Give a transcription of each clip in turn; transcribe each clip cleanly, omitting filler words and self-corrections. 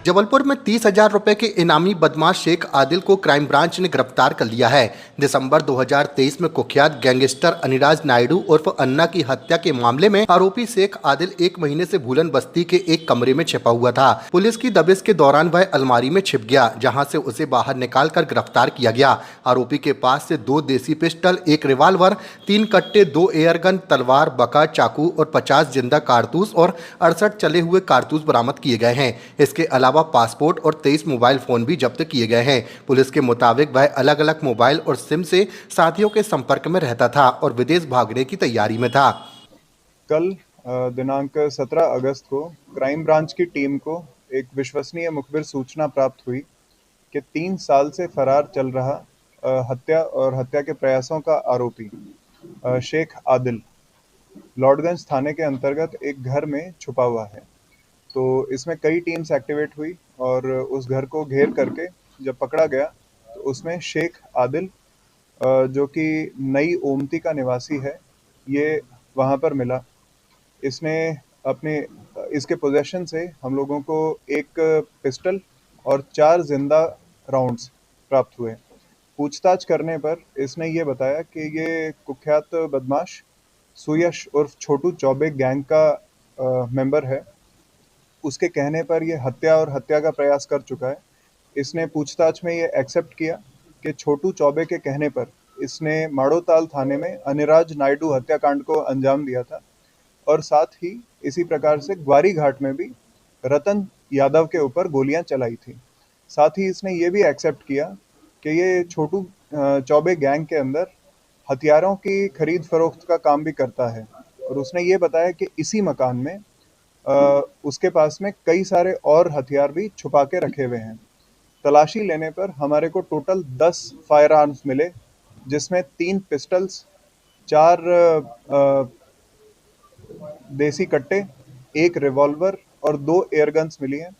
जबलपुर में 30,000 रुपए के इनामी बदमाश शेख आदिल को क्राइम ब्रांच ने गिरफ्तार कर लिया है। दिसंबर 2023 में कुख्यात गैंगस्टर अनिराज नायडू उर्फ अन्ना की हत्या के मामले में आरोपी शेख आदिल 1 महीने से भूलन बस्ती के एक कमरे में छिपा हुआ था। पुलिस की दबिश के दौरान वह अलमारी में छिप गया, जहां से उसे बाहर निकाल कर गिरफ्तार किया गया। आरोपी के पास से 2 देसी पिस्टल, 1 रिवाल्वर, 3 कट्टे, 2 एयरगन, तलवार, बका, चाकू और 50 जिंदा कारतूस और 68 चले हुए कारतूस बरामद किए गए हैं। इसके अलावा पासपोर्ट और 23 मोबाइल फोन भी जब्त किए गए हैं। पुलिस के मुताबिक वह अलग अलग मोबाइल और सिम से साथियों के संपर्क में रहता था और विदेश भागने की तैयारी में था। कल दिनांक 17 अगस्त को क्राइम ब्रांच की टीम को एक विश्वसनीय मुखबिर सूचना प्राप्त हुई कि 3 साल से फरार चल रहा हत्या और हत्या के प्रयासों का आरोपी शेख आदिल लॉर्डगंज थाने के अंतर्गत एक घर में छुपा हुआ है। तो इसमें कई टीम्स एक्टिवेट हुई और उस घर को घेर करके जब पकड़ा गया तो उसमें शेख आदिल जो कि नई ओमती का निवासी है, ये वहाँ पर मिला। इसने अपने इसके पोजेशन से हम लोगों को एक पिस्टल और 4 जिंदा राउंड्स प्राप्त हुए। पूछताछ करने पर इसने ये बताया कि ये कुख्यात बदमाश सुयश उर्फ छोटू चौबे गैंग का मेंबर है। उसके कहने पर ये हत्या और हत्या का प्रयास कर चुका है। इसने पूछताछ में ये एक्सेप्ट किया कि छोटू चौबे के कहने पर इसने माड़ोताल थाने में अनिराज नायडू हत्याकांड को अंजाम दिया था और साथ ही इसी प्रकार से ग्वारी घाट में भी रतन यादव के ऊपर गोलियां चलाई थी। साथ ही इसने ये भी एक्सेप्ट किया कि ये छोटू चौबे गैंग के अंदर हथियारों की खरीद फरोख्त का काम भी करता है और उसने ये बताया कि इसी मकान में उसके पास में कई सारे और हथियार भी छुपा के रखे हुए हैं। तलाशी लेने पर हमारे को टोटल 10 फायर आर्म्स मिले, जिसमें 3 पिस्टल्स, 4 देसी कट्टे, 1 रिवॉल्वर और 2 एयरगन्स मिली हैं।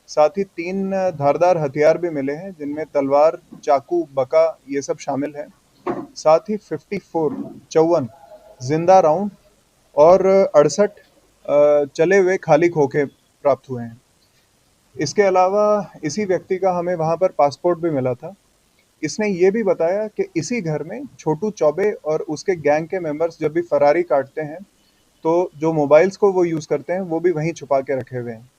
साथ ही 3 धारदार हथियार भी मिले हैं, जिनमें तलवार, चाकू, बका ये सब शामिल हैं। साथ ही 54 जिंदा राउंड और 68 चले हुए खाली खोखे प्राप्त हुए हैं। इसके अलावा इसी व्यक्ति का हमें वहाँ पर पासपोर्ट भी मिला था। इसने ये भी बताया कि इसी घर में छोटू चौबे और उसके गैंग के मेंबर्स जब भी फरारी काटते हैं, तो जो मोबाइल्स को वो यूज़ करते हैं, वो भी वहीं छुपा के रखे हुए हैं।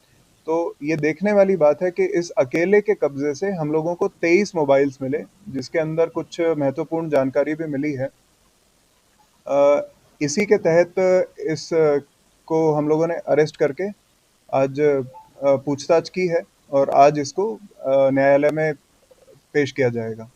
तो ये देखने वाली बात है कि इस अकेले के कब्जे से हम लोगों को 23 मोबाइल्स मिले, जिसके अंदर कुछ महत्वपूर्ण जानकारी भी मिली है। इसी के तहत इस को हम लोगों ने अरेस्ट करके आज पूछताछ की है और आज इसको न्यायालय में पेश किया जाएगा।